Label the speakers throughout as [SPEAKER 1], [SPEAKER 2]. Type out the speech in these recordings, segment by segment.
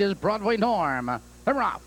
[SPEAKER 1] is Broadway Norm. They're off.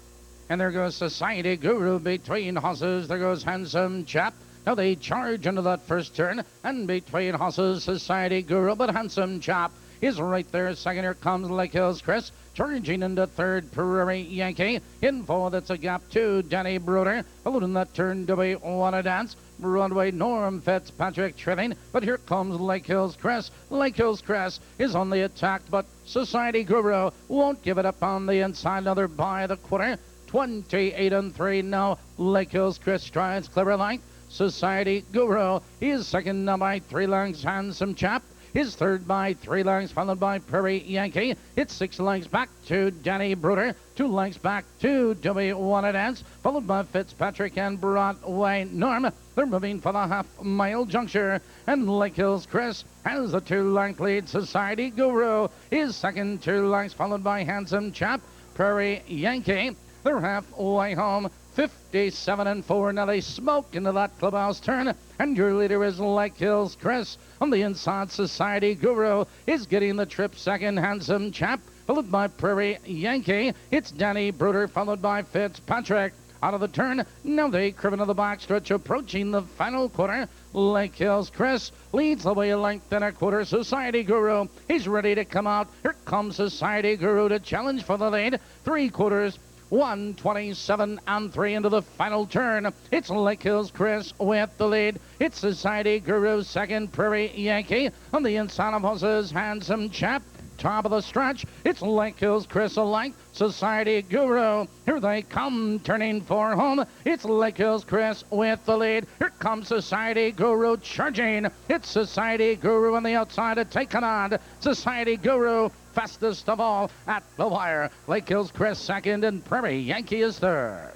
[SPEAKER 1] And there goes Society Guru between horses. There goes Handsome Chap. Now they charge into that first turn. And between horses, Society Guru, but Handsome Chap is right there. Second, here comes Lake Hills Chris. Charging into third, Prairie Yankee. In fourth, it's a gap to Danny Bruder. Followed in that turn to be Wanna Dance. Broadway Norm Fitzpatrick trailing. But here comes Lake Hills Chris. Lake Hills Chris is on the attack, but Society Guru won't give it up on the inside. Another by the quarter. 28 and 3 now. Lake Hills Chris strides clever like. Society Guru is second now by 3 lengths. Handsome Chap is third by 3 lengths, followed by Prairie Yankee. It's 6 lengths back to Danny Bruder, 2 lengths back to Do We Wanna Dance, followed by Fitzpatrick and Broadway Norm. They're moving for the half-mile juncture, and Lake Hills Chris has the 2-length lead. Society Guru is second, 2 lengths, followed by Handsome Chap. Prairie Yankee, they're halfway home. 57 and 4. Now they smoke into that clubhouse turn, and your leader is Lake Hills Chris. On the inside, Society Guru is getting the trip second. Handsome Chap, followed by Prairie Yankee. It's Danny Bruder, followed by Fitzpatrick. Out of the turn, now they curve into the backstretch, approaching the final quarter. Lake Hills Chris leads the way a length and a quarter. Society Guru, he's ready to come out. Here comes Society Guru to challenge for the lead. 3/4. 127 and 3 into the final turn. It's Lake Hills Chris with the lead. It's Society Guru second, Prairie Yankee. On the inside of horses, Handsome Chap. Top of the stretch, it's Lake Hills Chris alike. Society Guru, here they come, turning for home. It's Lake Hills Chris with the lead. Here comes Society Guru charging. It's Society Guru on the outside to take command. Society Guru fastest of all at the wire. Lake Hills Chris second and Prairie Yankee is third.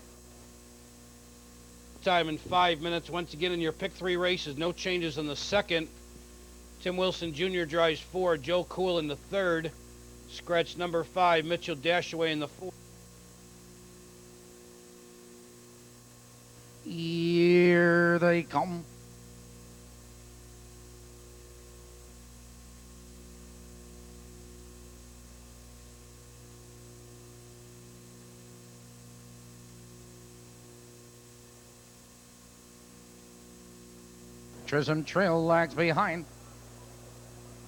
[SPEAKER 2] Time in 5 minutes. Once again in your pick 3 races, no changes in the second. Tim Wilson Jr. drives 4, Joe Cool in the third. Scratch number 5, Mitchell Dashaway in the fourth.
[SPEAKER 1] Here they come. Chisholm Trail lags behind.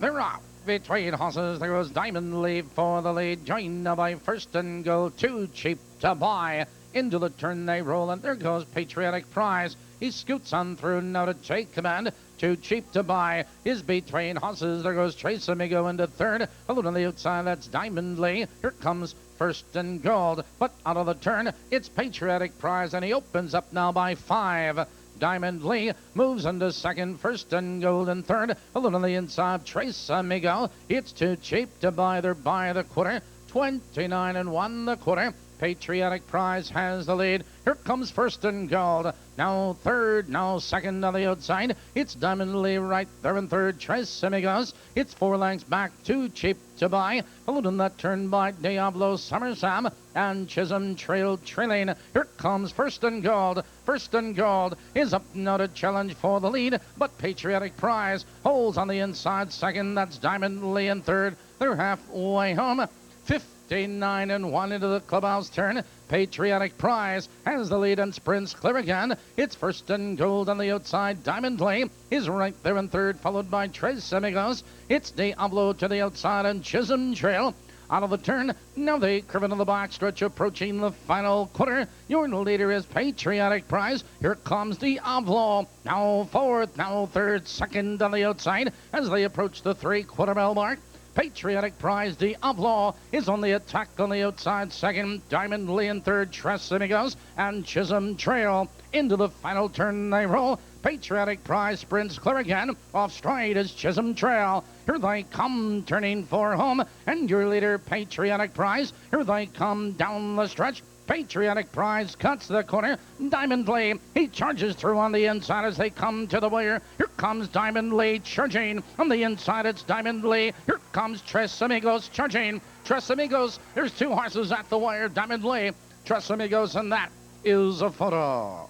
[SPEAKER 1] They're off between horses. There goes Diamond Leaf for the lead, joined by First and Goal. Too Cheap to Buy. Into the turn they roll, and there goes Patriotic Prize. He scoots on through now to take command. Too Cheap to Buy is between horses. There goes Trace Amigo into third. Followed on the outside, that's Diamond Lee. Here comes First and Gold. But out of the turn, it's Patriotic Prize, and he opens up now by 5. Diamond Lee moves into second, First and Gold in third. Followed on the inside, Trace Amigo. It's Too Cheap to Buy. They're by the quarter. 29 and 1 the quarter. Patriotic Prize has the lead. Here comes First and Gold. Now third, now second on the outside. It's Diamond Lee right there in third. Tres Amigos. It's 4 lengths back. Too Cheap to Buy. Followed in that turn by Diablo Summer Sam and Chisholm Trail trailing. Here comes First and Gold. First and Gold is up now to challenge for the lead, but Patriotic Prize holds on the inside second. That's Diamond Lee in third. They're halfway home. 59 and 1 into the clubhouse turn. Patriotic Prize has the lead and sprints clear again. It's First and Gold on the outside. Diamond Lee is right there in third, followed by Tres Amigos. It's Diablo to the outside and Chisholm Trail. Out of the turn, now they curve into the backstretch, approaching the final quarter. Your leader is Patriotic Prize. Here comes Diablo. Now fourth, now third, second on the outside as they approach the 3/4 mile mark. Patriotic Prize, Diablo is on the attack on the outside second. Diamond Lee in third, Tres Amigos and Chisholm Trail. Into the final turn they roll. Patriotic Prize sprints clear again. Off stride is Chisholm Trail. Here they come, turning for home. And your leader, Patriotic Prize. Here they come down the stretch. Patriotic Prize cuts the corner. Diamond Lee, he charges through on the inside as they come to the wire. Here comes Diamond Lee charging. On the inside, it's Diamond Lee. Here comes Tres Amigos charging. Tres Amigos, there's 2 horses at the wire. Diamond Lee, Tres Amigos, and that is a photo.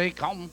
[SPEAKER 1] they come.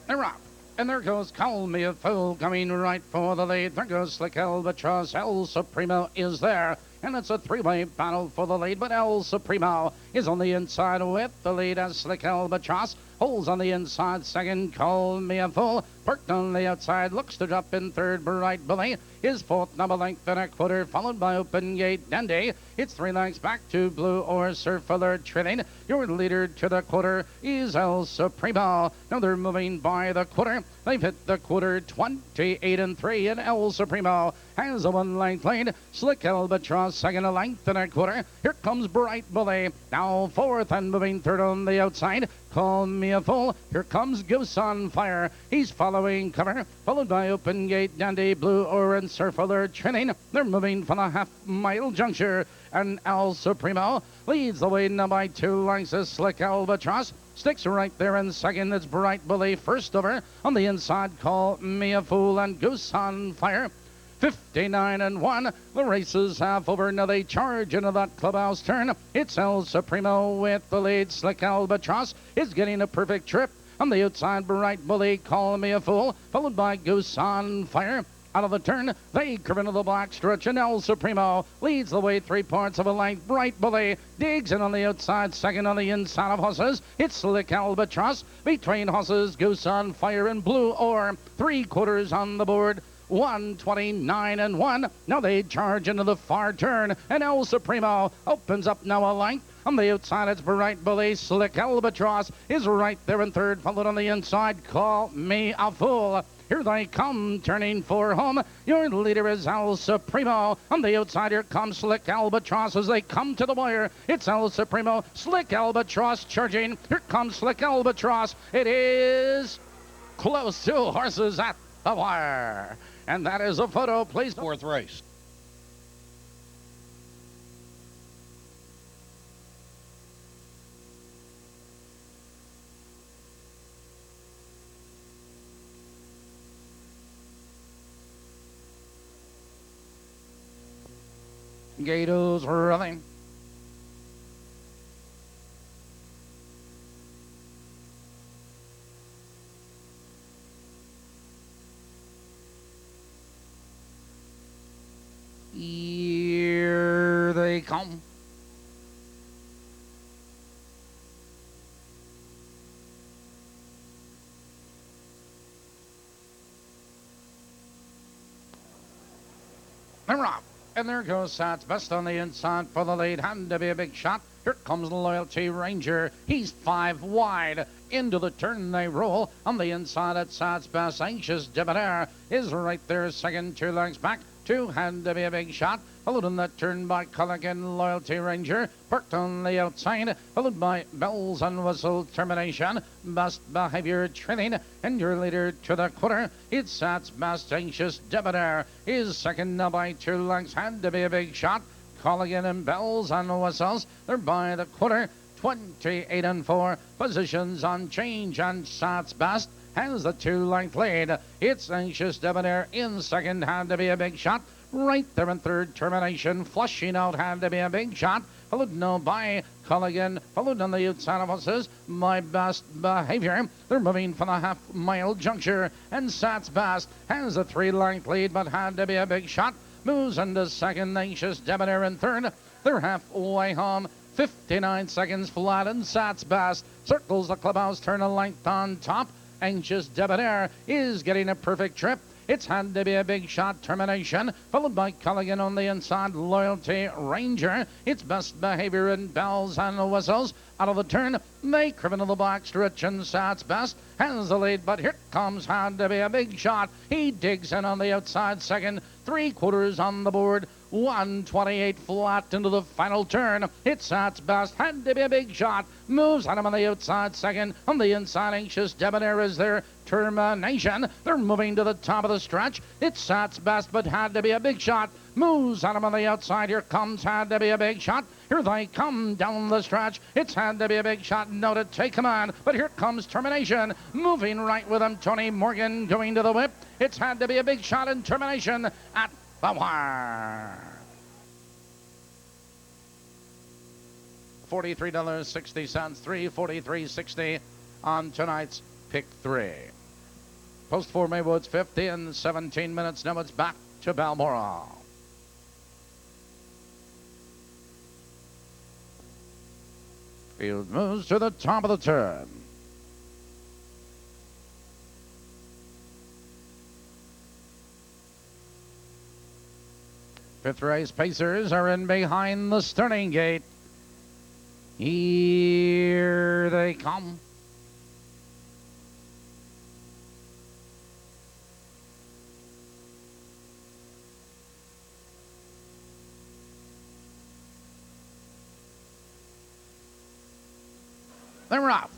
[SPEAKER 1] They're up. And there goes Call Me a Fool coming right for the lead. There goes Slick Albatross. El Supremo is there. And it's a three-way battle for the lead. But El Supremo is on the inside with the lead as Slick Albatross holds on the inside. Second, Call Me a Fool. Parked on the outside. Looks to drop in third. Bright Billy is fourth. Number length and a quarter. Followed by Open Gate Dandy. It's 3 lengths back to Blue or Surf Alert trailing. Your leader to the quarter is El Supremo. Now they're moving by the quarter. They've hit the quarter 28 and 3. And El Supremo has a 1 length lead. Slick Albatross second, a length and a quarter. Here comes Bright Billy. Now fourth and moving third on the outside. Call Me a Fool. Here comes Goose on Fire. He's following cover, followed by Open Gate Dandy, Blue Orange Surf Alert training. They're moving from the half-mile juncture, and El Supremo leads the way now by 2 lengths as Slick Albatross sticks right there in second. It's Bright Billy first over. On the inside, Call Me a Fool and Goose on Fire. 59 and 1. The race is half over. Now they charge into that clubhouse turn. It's El Supremo with the lead. Slick Albatross is getting a perfect trip. On the outside, Bright Billy, Call Me a Fool, followed by Goose on Fire. Out of the turn, they curve into the black stretch, and El Supremo leads the way 3 parts of a length. Bright Billy digs in on the outside, second on the inside of horses. It's Slick Albatross between horses, Goose on Fire and Blue Ore. 3/4 on the board. 129 and 1. Now they charge into the far turn, and El Supremo opens up now a length. On the outside, it's Bright Billy. Slick Albatross is right there in third, followed on the inside. Call Me a Fool. Here they come, turning for home. Your leader is El Supremo. On the outside, here comes Slick Albatross as they come to the wire. It's El Supremo. Slick Albatross charging. Here comes Slick Albatross. It is close to horses at the wire. And that is a photo, please.
[SPEAKER 2] 4th race.
[SPEAKER 1] Gato's running. Here they come. They're off. And there goes Sats Best on the inside for the lead. Had to be a big shot. Here comes Loyalty Ranger. He's 5 wide. Into the turn they roll. On the inside at Sats Best. Anxious Debonair is right there. Second, 2 lengths back. 2 had to be a big shot. Followed in that turn by Culligan Loyalty Ranger. Parked on the outside. Followed by Bells and Whistle Termination. Best Behavior Training. And your leader to the quarter. It's Sats Best. Anxious Debonair is second now by 2 lengths. Had to be a big shot. Culligan and Bells and Whistles. They're by the quarter. 28 and 4. Positions on change, and Sats Best has the 2-length lead. It's Anxious Debonair in second. Had to be a big shot. Right there in third. Termination. Flushing out. Had to be a big shot. Followed now by Culligan. Followed on the outside of horses. My Best Behavior. They're moving from the half-mile juncture. And Sats Best has a 3-length lead, but had to be a big shot. Moves into second. Anxious Debonair in third. They're halfway home. 59 seconds flat, and Sats Best circles the clubhouse turn a length on top. Anxious Debonair is getting a perfect trip. It's had to be a big shot. Termination, followed by Culligan on the inside. Loyalty Ranger. It's Best Behavior and Bells and Whistles. Out of the turn, they curve into the black stretch, and Sats Best has the lead, but here comes had to be a big shot. He digs in on the outside second. 3/4 on the board. 128 flat into the final turn. It's Sats Best. Had to be a big shot. Moves on him on the outside second. On the inside, Anxious Debonair is there. Termination. They're moving to the top of the stretch. It's Sats Best, but had to be a big shot. Moves on him on the outside. Here comes had to be a big shot. Here they come down the stretch. It's had to be a big shot, no to take command. But here comes Termination. Moving right with him, Tony Morgan going to the whip. It's had to be a big shot in Termination at the wire. $43.60, $343.60 on tonight's Pick 3. Post 4 Maywood's 50 in 17 minutes. Now it's back to Balmoral. Field moves to the top of the turn. Fifth race pacers are in behind the starting gate. Here they come. They're off.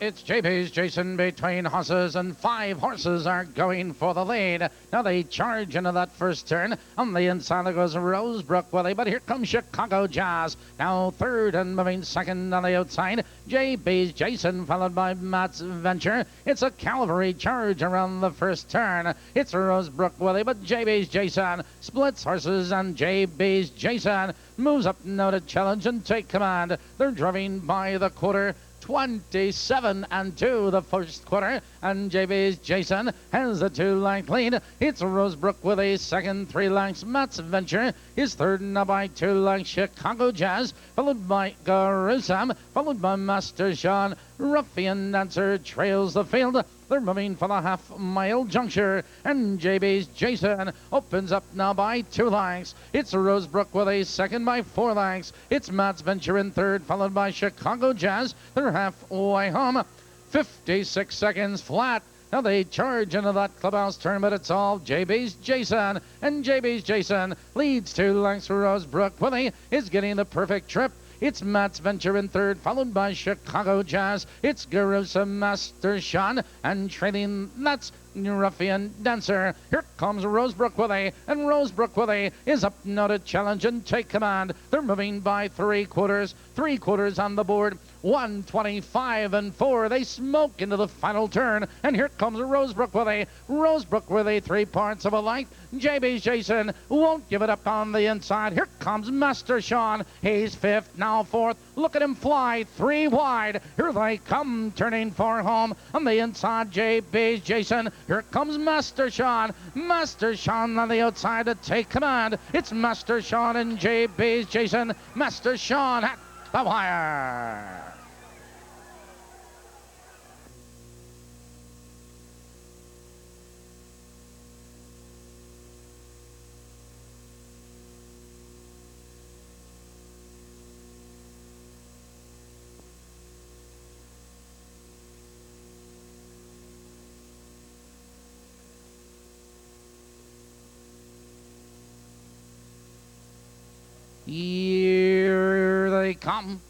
[SPEAKER 1] It's JB's Jason between horses, and 5 horses are going for the lead. Now they charge into that first turn. On the inside there goes Rosebrook Willie, but here comes Chicago Jazz. Now third and moving second on the outside. JB's Jason followed by Matt's Venture. It's a cavalry charge around the first turn. It's Rosebrook Willie, but JB's Jason splits horses, and JB's Jason moves up now to challenge and take command. They're driving by the quarter. 27 and 2 the first quarter, and JB's Jason has the 2-length lead. It's Rosebrook with a second, 3 lengths. Matt's Venture is third now by 2 lengths. Chicago Jazz followed by Garusam, followed by Master Sean. Ruffian Dancer trails the field. They're moving for the half-mile juncture, and JB's Jason opens up now by 2 lengths. It's Rosebrook with a second by 4 lengths. It's Matt's Venture in third, followed by Chicago Jazz. They're halfway home. 56 seconds flat. Now they charge into that clubhouse turn, but it's all JB's Jason. And JB's Jason leads 2 lengths. Rosebrook Willie is getting the perfect trip. It's Matt's Venture in third, followed by Chicago Jazz. It's Garusa Master Sean, and trailing that's Ruffian Dancer. Here comes Rosebrook Willie, and Rosebrook Willie is up now to challenge and take command. They're moving by 3 quarters on the board. 125 and 4. They smoke into the final turn, and here comes Rosebrook Willie. Rosebrook Willie, 3 parts of a length. JB's Jason won't give it up on the inside. Here comes Master Sean. He's 5th, now 4th. Look at him fly, 3 wide. Here they come, turning for home. On the inside, JB's Jason. Here comes Master Sean. Master Sean on the outside to take command. It's Master Sean and JB's Jason. Master Sean at the wire. Here they come.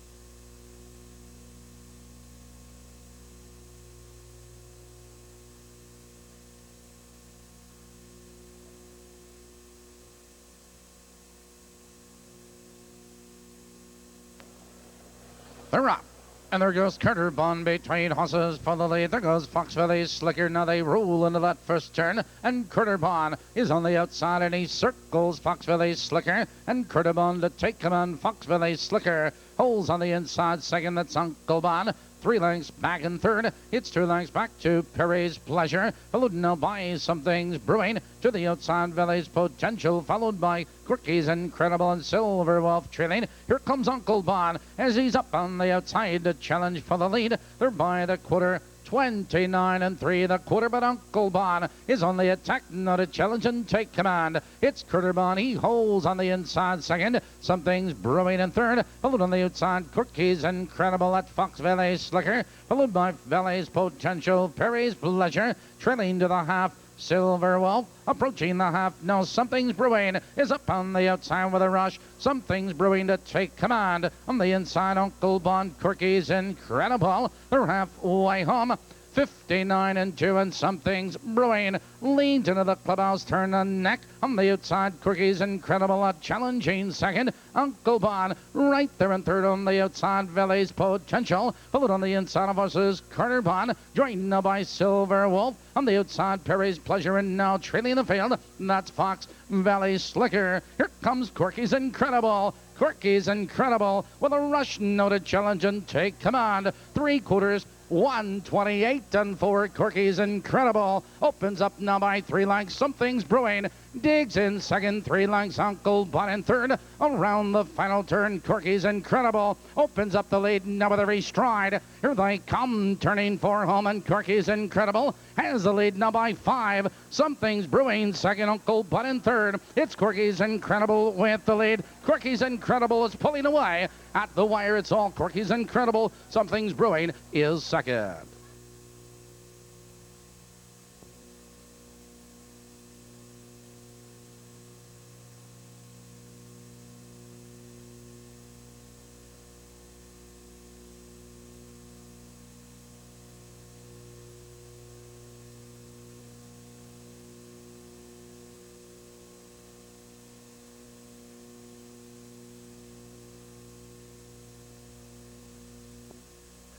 [SPEAKER 1] They're up. And there goes Carter Bond between horses for the lead. There goes Fox Valley's Slicker. Now they roll into that first turn. And Carter Bond is on the outside, and he circles Fox Valley's Slicker. And Carter Bond to take command. Fox Valley's Slicker holds on the inside second. That's Uncle Bond. 3 lengths back in third. It's 2 lengths back to Perry's Pleasure. Followed now by Something's Brewing. To the outside, Valley's Potential. Followed by Quirky's Incredible and Silver Wolf trailing. Here comes Uncle Bond as he's up on the outside to challenge for the lead. They're by the quarter. 29 and 3 the quarter, but Uncle Bond is on the attack, not to challenge and take command. It's Carter Bond. He holds on the inside second. Something's Brewing in third. Followed on the outside, Quirky's Incredible at Fox Valley's Slicker. Followed by Valley's Potential, Perry's Pleasure. Trailing to the half, Silver Wolf. Approaching the half now, Something's Brewing is up on the outside with a rush. Something's Brewing to take command. On the inside, Uncle Bond, Quirky's Incredible. They're halfway home. 59 and 2, and something's brewing. Leans into the clubhouse, turn the neck. On the outside, Corky's Incredible, a challenging second. Uncle Bon right there in third. On the outside, Valley's Potential. Followed on the inside of us is Carter Bon, joined now by Silver Wolf. On the outside, Perry's Pleasure, and now trailing the field. That's Fox Valley Slicker. Here comes Corky's Incredible. Corky's Incredible with a rush noted challenge and take command. 3/4, 128 and 4. Corky's Incredible opens up now by 3 lengths. Something's brewing. Digs in second, 3 lengths. Uncle Bon in third. Around the final turn, Corky's Incredible opens up the lead now with every stride. Here they come, turning for home, and Corky's Incredible has the lead now by 5. Something's brewing second, Uncle Bon in third. It's Corky's Incredible with the lead. Corky's Incredible is pulling away. At the wire, it's all Corky's Incredible. Something's brewing is second.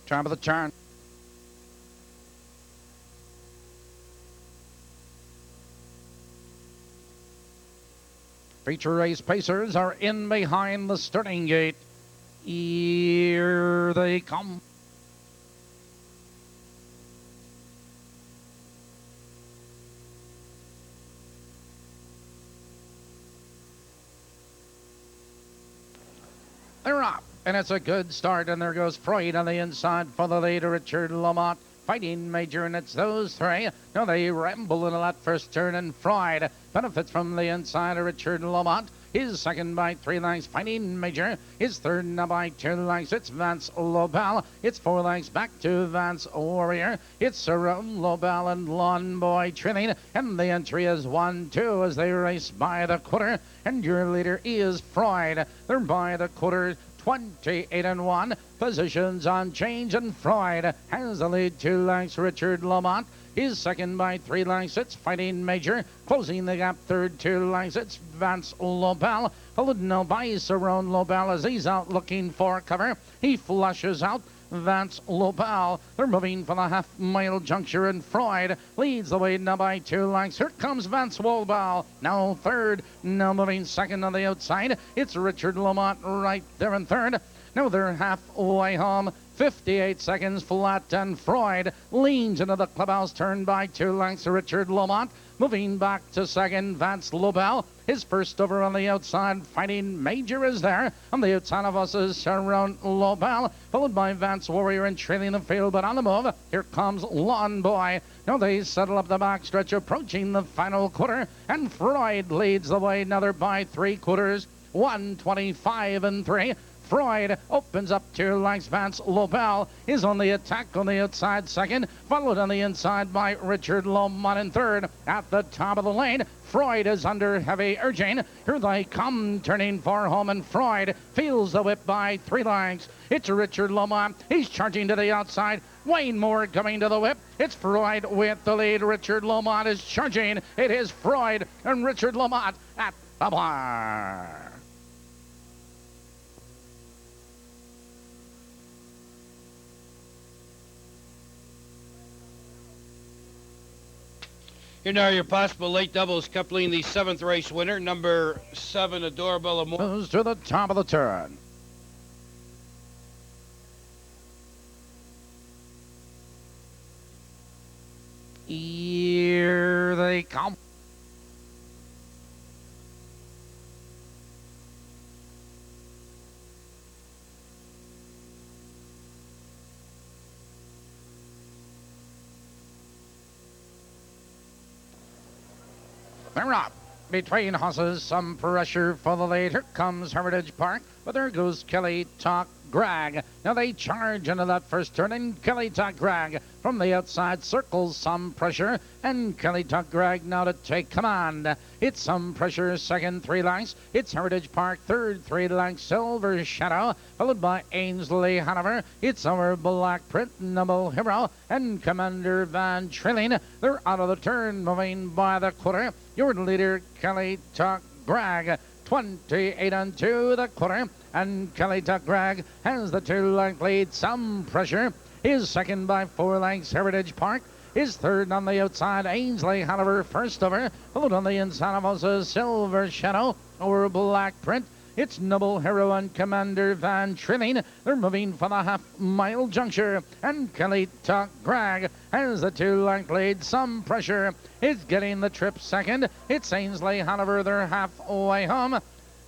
[SPEAKER 1] Top of the turn. Feature race pacers are in behind the starting gate. Here they come. They're up. And it's a good start, and there goes Freud on the inside for the lead. Richard Lamont Fighting Major, and it's those three. Now they ramble into that first turn, and Freud benefits from the inside of Richard Lamont. His second by 3 lengths, Fighting Major. His third now by 2 lengths. It's Vance Lobel. It's 4 lengths back to Vance Warrior. It's Saron Lobel and Lawn Boy trailing. And the entry is 1-2 as they race by the quarter. And your leader is Freud. They're by the quarter. 28 and 1. Positions on change, and Freud has the lead 2 lengths. Richard Lamont is second by 3 lengths. It's Fighting Major. Closing the gap third 2 lengths. It's Vance Lobel. Followed now by Saron Lobel as he's out looking for cover. He flushes out Vance Lobel. They're moving for the half-mile juncture, and Freud leads the way now by 2 lengths. Here comes Vance Lobel, now third. Now moving second on the outside. It's Richard Lamont right there in third. Now they're halfway home. 58 seconds flat, and Freud leans into the clubhouse, turned by 2 lengths. Richard Lamont moving back to second. Vance Lobel, his first over on the outside. Fighting Major is there. On the outside of us is Sharon Lobel, followed by Vance Warrior and trailing the field, but on the move, here comes Lawn Boy. Now they settle up the backstretch, approaching the final quarter, and Freud leads the way. Now they're by 3/4, 125 and 3. Freud opens up 2 lengths. Vance Lobel is on the attack on the outside second, followed on the inside by Richard Lamont in third. At the top of the lane, Freud is under heavy urging. Here they come, turning for home, and Freud feels the whip by 3 lengths. It's Richard Lamont. He's charging to the outside. Wayne Moore coming to the whip. It's Freud with the lead. Richard Lamont is charging. It is Freud and Richard Lamont at the bar.
[SPEAKER 2] Here now are your possible late doubles, coupling the 7th race winner, number 7, Adorable Amor.
[SPEAKER 1] Goes to the top of the turn. Here they come. They're up. Between horses, some pressure for the lead. Here comes Heritage Park, but there goes Kelly Talk Grag. Now they charge into that first turn, and Kelly Tuck Grag from the outside circles some pressure, and Kelly Tuck Grag now to take command. It's some pressure, second, 3 lengths. It's Heritage Park, third, 3 lengths, Silver Shadow, followed by Ainsley Hanover. It's our Black Print, Noble Hero, and Commander Van Trilling. They're out of the turn, moving by the quarter. Your leader, Kelly Tuck Grag, 28 and 2 the quarter, and Kelly Tuck Grag has the 2-length lead. Some pressure is second by 4 lengths. Heritage Park is third on the outside. Ainsley Hanover first over, followed on the inside of us Silver Shadow or Black Print. It's Noble Hero and Commander Van Trilling. They're moving for the half-mile juncture, and Kelly Tuck Grag has the 2-length lead. Some pressure is getting the trip second. It's Ainsley Hanover. They're halfway home.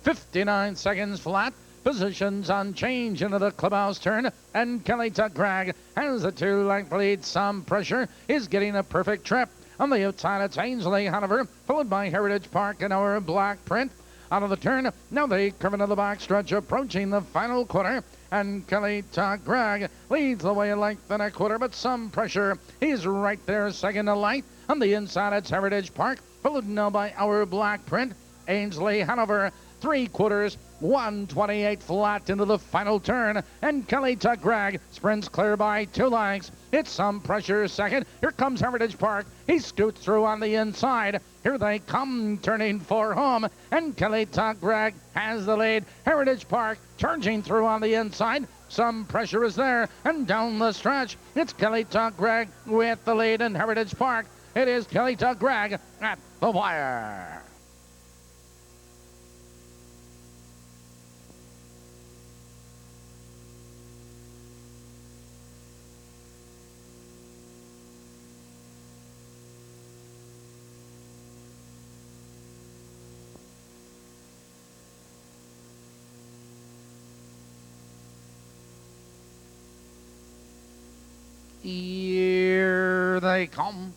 [SPEAKER 1] 59 seconds flat. Positions on change into the clubhouse turn, and Kelly Tuck Grag has the 2-length lead. Some pressure is getting a perfect trip. On the outside, it's Ainsley Hanover, followed by Heritage Park and our Black Print. Out of the turn, now they come into the back stretch, approaching the final quarter, and Kelly Tuck Grag leads the way a length and a quarter, but some pressure. He's right there, second to light. On the inside, it's Heritage Park, followed now by our Black Print. Ainsley Hanover, 3/4, 128 flat into the final turn, and Kelly Tuck Grag sprints clear by 2 lengths. It's some pressure second. Here comes Heritage Park. He scoots through on the inside. Here they come, turning for home, and Kelly Tuck Grag has the lead. Heritage Park charging through on the inside. Some pressure is there, and down the stretch, it's Kelly Tuck Grag with the lead in Heritage Park. It is Kelly Tuck Grag at the wire. Here they come.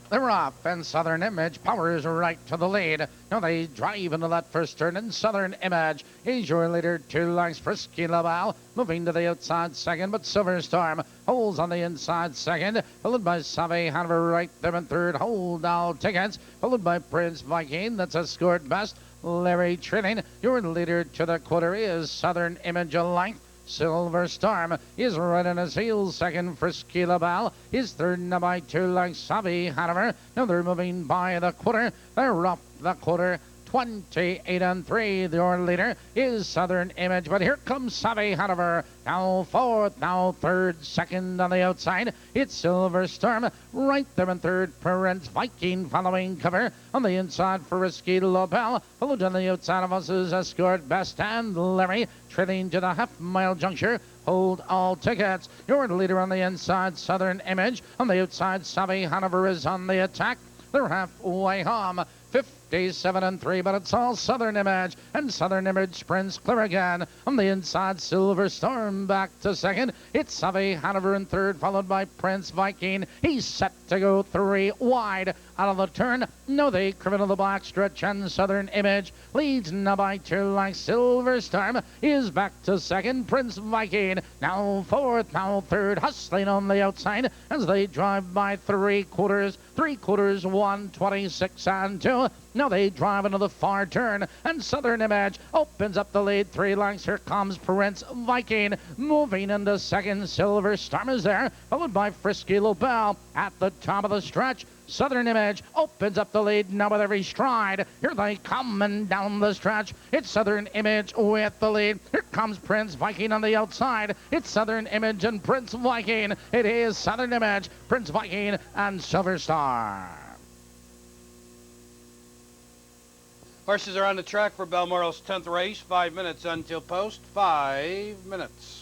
[SPEAKER 1] They're off, and Southern Image powers right to the lead. Now they drive into that first turn, and Southern Image is your leader. 2 lengths. Frisky Laval moving to the outside second, but Silver Storm holds on the inside second, followed by Savvy Hanover right there in third. Hold all tickets, followed by Prince Viking. That's a scored best. Larry Trilling, your leader to the quarter, is Southern Image a length. Silver Storm is right on his heels. Second, Frisky Laval is third now by 2 lengths. Savvy Hanover. Now they're moving by the quarter. They're up the quarter. 28 and 3. Your leader is Southern Image, but here comes Savvy Hanover. Now fourth, now third, second on the outside. It's Silver Storm right there in third. Prince Viking following cover on the inside. Frisky Lobel followed on the outside of us is Escort Best and Larry trailing to the half-mile juncture. Hold all tickets. Your leader on the inside, Southern Image. On the outside, Savvy Hanover is on the attack. They're halfway home. 57 and 3, but it's all Southern Image, and Southern Image sprints clear again. On the inside, Silver Storm back to second. It's Savvy Hanover in third, followed by Prince Viking. He's set to go 3 wide. Out of the turn, no, they criminal the black stretch, and Southern Image leads now by 2 lengths. Silver Storm is back to second. Prince Viking now fourth, now third, hustling on the outside as they drive by 3/4, 126 and 2. Now they drive into the far turn, and Southern Image opens up the lead 3 lengths. Here comes Prince Viking moving into second. Silver Storm is there, followed by Frisky Lobel at the top of the stretch. Southern Image opens up the lead now with every stride. Here they come and down the stretch. It's Southern Image with the lead. Here comes Prince Viking on the outside. It's Southern Image and Prince Viking. It is Southern Image, Prince Viking, and Silver Star.
[SPEAKER 2] Horses are on the track for Balmoral's 10th race. 5 minutes until post. 5 minutes.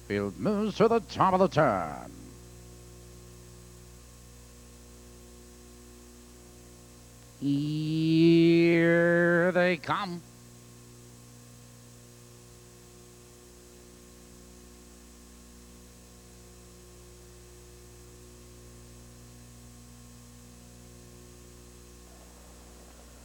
[SPEAKER 1] Field moves to the top of the turn. they come.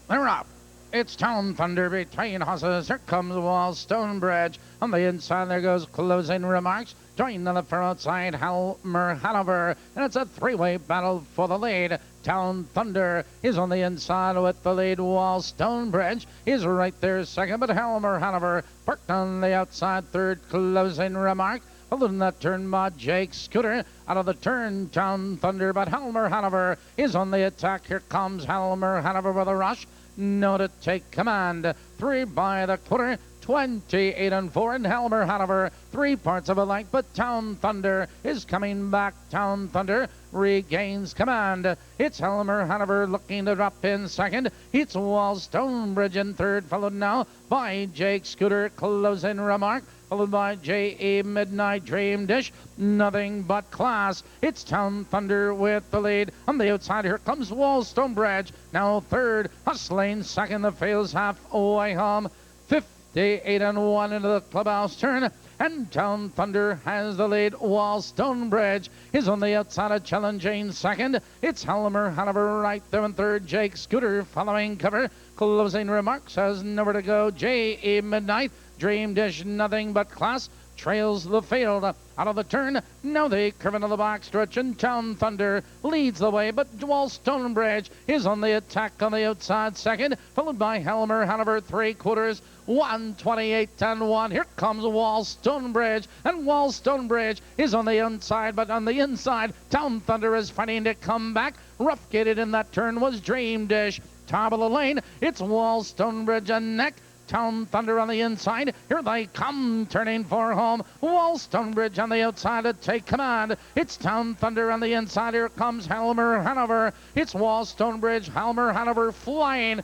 [SPEAKER 1] They're up. It's Town Thunder between horses. Here comes Wall Stonebridge. On the inside, there goes Closing Remarks. Join on the far outside, Helmer Hanover. And it's a three-way battle for the lead. Town Thunder is on the inside with the lead. Wall Stonebridge is right there second, but Helmer Hanover parked on the outside third. Closing Remarks. Followed in that turn by Jake Scooter. Out of the turn, Town Thunder, but Helmer Hanover is on the attack. Here comes Helmer Hanover with a rush. No to take command. 3 by the quarter. 28 and 4, and Helmer Hanover 3 parts of a length, but Town Thunder is coming back. Town Thunder regains command. It's Helmer Hanover looking to drop in second. It's Wall Stonebridge in third, followed now by Jake Scooter. Closing Remark, followed by J.E. Midnight Dream Dish. Nothing but class. It's Town Thunder with the lead. On the outside, here comes Wall Stonebridge. Now third, hustling second. The fields halfway home. 58 and 1 into the clubhouse turn. And Town Thunder has the lead. Wall Stonebridge is on the outside of challenging second. It's Helmer Hanover right there in third. Jake Scooter following cover. Closing Remarks has nowhere to go. J.E. Midnight Dream Dish, nothing but class, trails the field. Out of the turn, now they curve into the box stretch, and Town Thunder leads the way, but Wall Stonebridge is on the attack on the outside second, followed by Helmer Hanover 3/4, 128 and 1. Here comes Wall Stonebridge, and Wall Stonebridge is on the inside, but on the inside, Town Thunder is fighting to come back. Rough gated in that turn was Dream Dish. Top of the lane, it's Wall Stonebridge and neck. Town Thunder on the inside. Here they come, turning for home. Wall Stonebridge on the outside to take command. It's Town Thunder on the inside. Here comes Helmer Hanover. It's Wall Stonebridge, Helmer Hanover flying.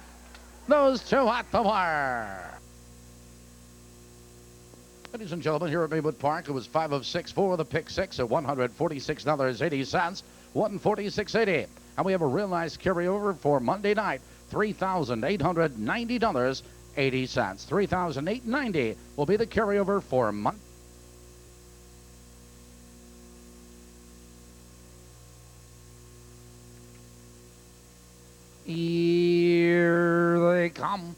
[SPEAKER 1] Those two at the wire. Ladies and gentlemen, here at Maywood Park, it was 5 of 6 for the pick six at $146.80, $146.80. And we have a realized carryover for Monday night, $3,890.80. $3,890 will be the carryover for Monday. Here they come.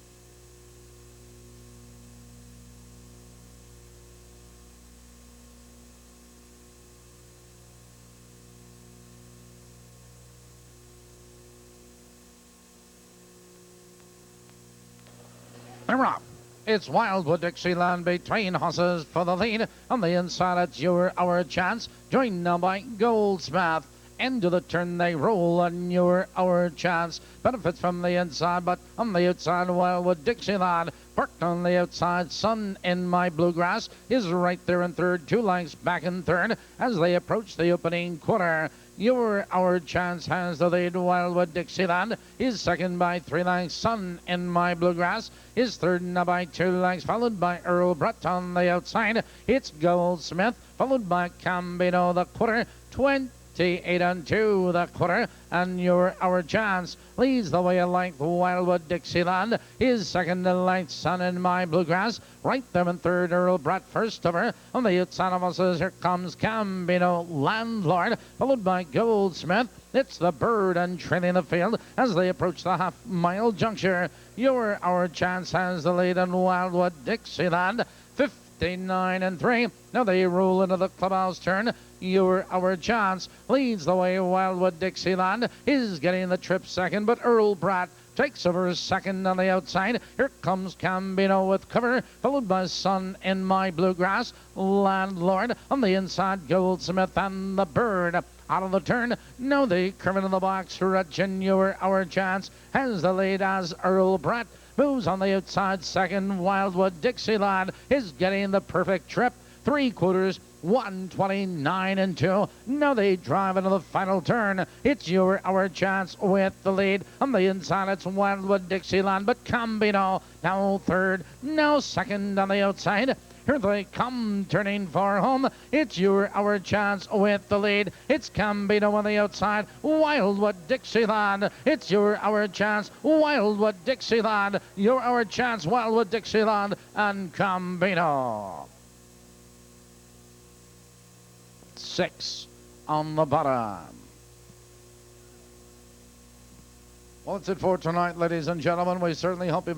[SPEAKER 1] They're up. It's Wildwood Dixieland between horses for the lead. On the inside, it's our chance. Joined now by Goldsmith. Into the turn they roll, and our chance. Benefits from the inside, but on the outside, Wildwood Dixieland. Parked on the outside, Sun in My Bluegrass is right there in third. 2 lengths back in third as they approach the opening quarter. Our chance has the lead. Wildwood Dixieland is second by 3 lengths. Sun in My Bluegrass is third now by 2 lengths, followed by Earl Brett on the outside. It's Goldsmith, followed by Cambino the quarter. 28 and 2 the quarter, and our chance leads the way a length. Wildwood Dixieland is second in length. Sun in My Bluegrass right there in third. Earl Brett first over. On the outside of us, here comes Cambino Landlord, followed by Goldsmith. It's the Bird and trailing the field as they approach the half-mile juncture. Our chance has the lead in Wildwood Dixieland. 59 and 3. Now they roll into the clubhouse turn. Our chance leads the way. Wildwood Dixieland is getting the trip second, but Earl Bratt takes over second on the outside. Here comes Cambino with cover, followed by Sun in My Bluegrass. Landlord on the inside, Goldsmith and the Bird. Out of the turn, now they curve into the box stretch, and our chance has the lead as Earl Bratt moves on the outside second. Wildwood Dixieland is getting the perfect trip. 3/4, 129 and 2. Now they drive into the final turn. It's our chance with the lead. On the inside, it's Wildwood Dixieland, but Cambino now third, now second on the outside. Here they come, turning for home. It's our chance with the lead. It's Gambino on the outside. Wildwood Dixieland. It's our chance. Wildwood Dixieland. You're our chance. Wildwood Dixieland and Gambino. 6 on the bottom. Well, that's it for tonight, ladies and gentlemen. We certainly hope you